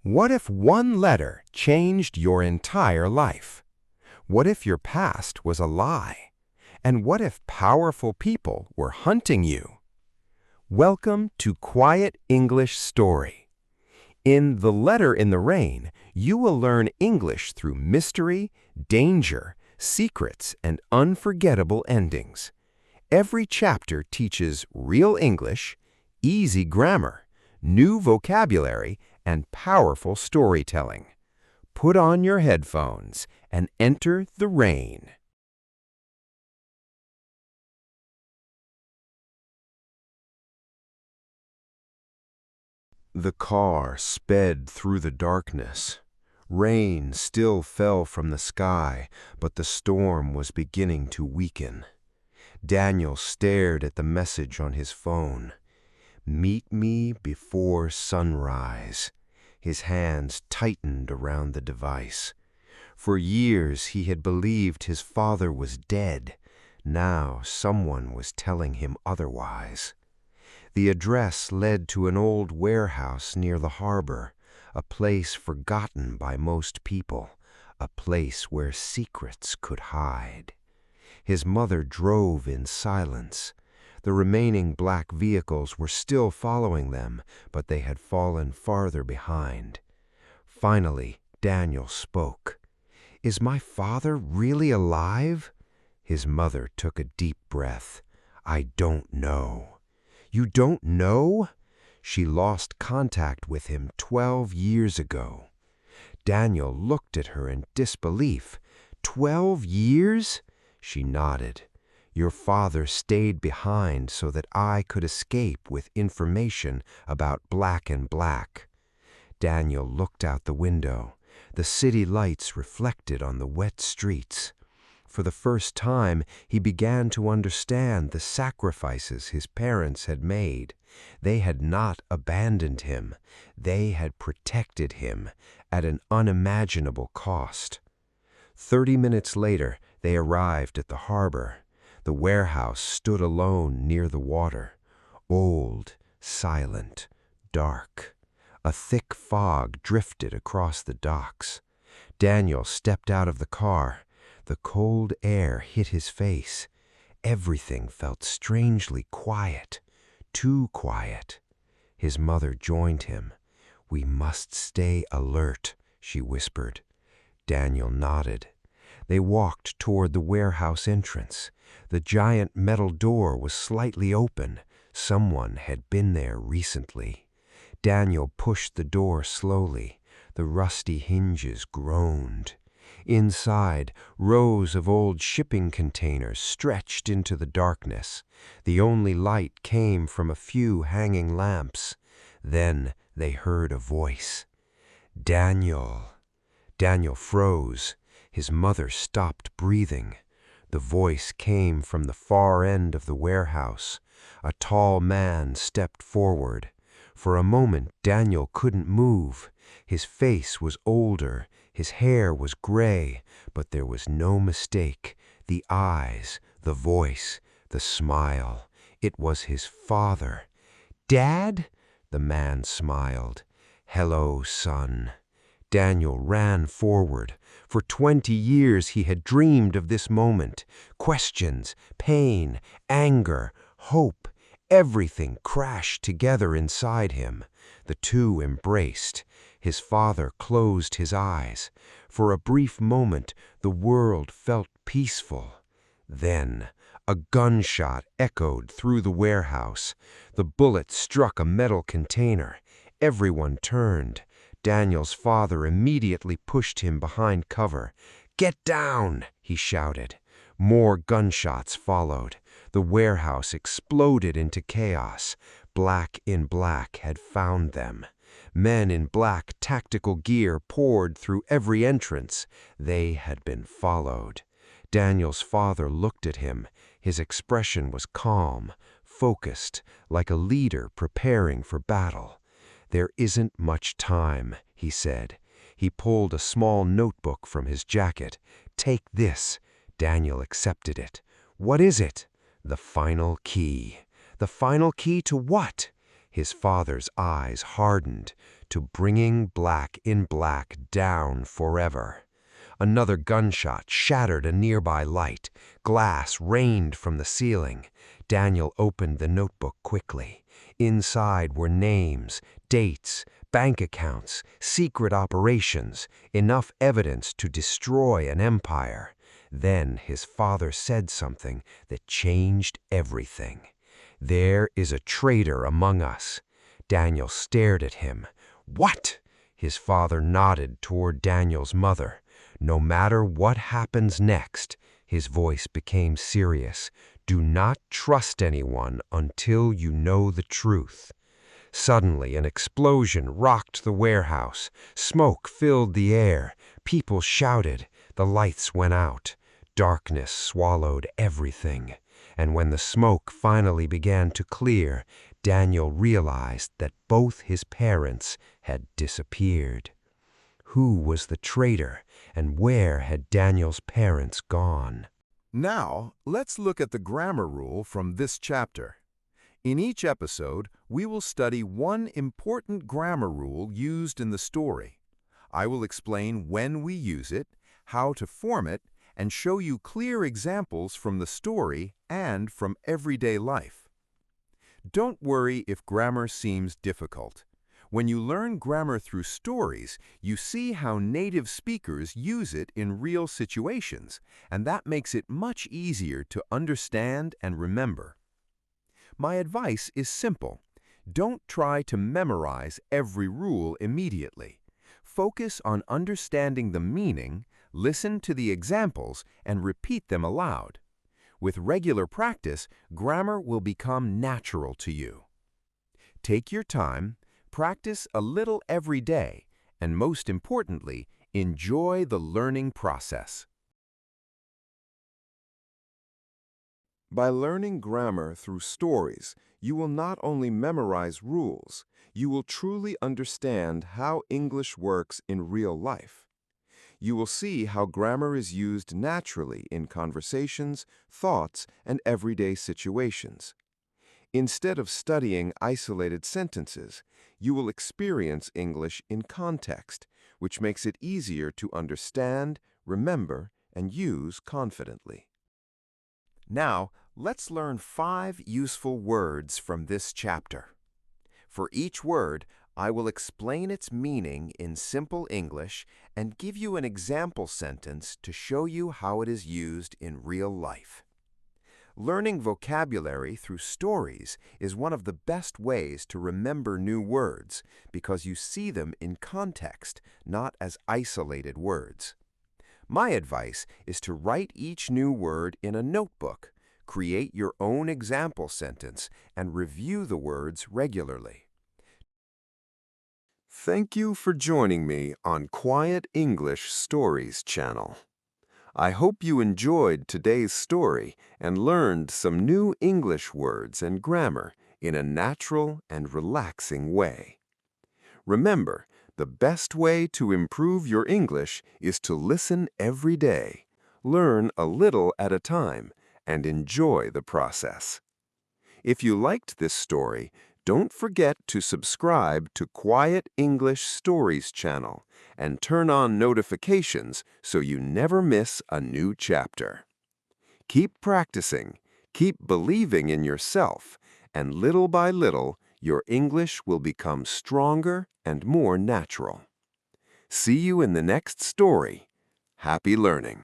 What if one letter changed your entire life? What if your past was a lie? And what if powerful people were hunting you? Welcome to Quiet English Story. In The Letter in the Rain, you will learn English through mystery, danger, secrets, and unforgettable endings. Every chapter teaches real English, easy grammar, new vocabulary, and powerful storytelling. Put on your headphones and enter the rain. The car sped through the darkness. Rain still fell from the sky, but the storm was beginning to weaken. Daniel stared at the message on his phone. "Meet me before sunrise." His hands tightened around the device. For years he had believed his father was dead. Now someone was telling him otherwise. The address led to an old warehouse near the harbor, a place forgotten by most people, a place where secrets could hide. His mother drove in silence. The remaining black vehicles were still following them, but they had fallen farther behind. Finally, Daniel spoke. "Is my father really alive?" His mother took a deep breath. "I don't know." "You don't know?" "She lost contact with him 12 years ago." Daniel looked at her in disbelief. 12 years? She nodded. "Your father stayed behind so that I could escape with information about Black and Black." Daniel looked out the window. The city lights reflected on the wet streets. For the first time, he began to understand the sacrifices his parents had made. They had not abandoned him. They had protected him at an unimaginable cost. 30 minutes later, they arrived at the harbor. The warehouse stood alone near the water. Old, silent, dark. A thick fog drifted across the docks. Daniel stepped out of the car. The cold air hit his face. Everything felt strangely quiet, too quiet. His mother joined him. "We must stay alert," she whispered. Daniel nodded. They walked toward the warehouse entrance. The giant metal door was slightly open. Someone had been there recently. Daniel pushed the door slowly. The rusty hinges groaned. Inside, rows of old shipping containers stretched into the darkness. The only light came from a few hanging lamps. Then they heard a voice. "Daniel." Daniel froze. His mother stopped breathing. The voice came from the far end of the warehouse. A tall man stepped forward. For a moment, Daniel couldn't move. His face was older. His hair was gray, but there was no mistake. The eyes, the voice, the smile. It was his father. "Dad?" The man smiled. "Hello, son." Daniel ran forward. For 20 years he had dreamed of this moment. Questions, pain, anger, hope, everything crashed together inside him. The two embraced. His father closed his eyes. For a brief moment, the world felt peaceful. Then, a gunshot echoed through the warehouse. The bullet struck a metal container. Everyone turned. Daniel's father immediately pushed him behind cover. "Get down!" he shouted. More gunshots followed. The warehouse exploded into chaos. Black in Black had found them. Men in black tactical gear poured through every entrance. They had been followed. Daniel's father looked at him. His expression was calm, focused, like a leader preparing for battle. "There isn't much time," he said. He pulled a small notebook from his jacket. "Take this." Daniel accepted it. "What is it?" "The final key." "The final key to what?" His father's eyes hardened to bringing black in black down forever. Another gunshot shattered a nearby light. Glass rained from the ceiling. Daniel opened the notebook quickly. Inside were names, dates, bank accounts, secret operations, enough evidence to destroy an empire. Then his father said something that changed everything. "There is a traitor among us." Daniel stared at him. "What?" His father nodded toward Daniel's mother. "No matter what happens next," his voice became serious, "do not trust anyone until you know the truth." Suddenly, an explosion rocked the warehouse. Smoke filled the air. People shouted. The lights went out. Darkness swallowed everything. And when the smoke finally began to clear, Daniel realized that both his parents had disappeared. Who was the traitor, and where had Daniel's parents gone? Now, let's look at the grammar rule from this chapter. In each episode, we will study one important grammar rule used in the story. I will explain when we use it, how to form it, and show you clear examples from the story and from everyday life. Don't worry if grammar seems difficult. When you learn grammar through stories, you see how native speakers use it in real situations, and that makes it much easier to understand and remember. My advice is simple. Don't try to memorize every rule immediately. Focus on understanding the meaning, listen to the examples, and repeat them aloud. With regular practice, grammar will become natural to you. Take your time, practice a little every day, and most importantly, enjoy the learning process. By learning grammar through stories, you will not only memorize rules, you will truly understand how English works in real life. You will see how grammar is used naturally in conversations, thoughts, and everyday situations. Instead of studying isolated sentences, you will experience English in context, which makes it easier to understand, remember, and use confidently. Now, let's learn 5 useful words from this chapter. For each word, I will explain its meaning in simple English and give you an example sentence to show you how it is used in real life. Learning vocabulary through stories is one of the best ways to remember new words because you see them in context, not as isolated words. My advice is to write each new word in a notebook, create your own example sentence, and review the words regularly. Thank you for joining me on Quiet English Stories channel. I hope you enjoyed today's story and learned some new English words and grammar in a natural and relaxing way. Remember, the best way to improve your English is to listen every day, learn a little at a time, and enjoy the process. If you liked this story, don't forget to subscribe to Quiet English Stories channel and turn on notifications so you never miss a new chapter. Keep practicing, keep believing in yourself, and little by little, your English will become stronger and more natural. See you in the next story. Happy learning!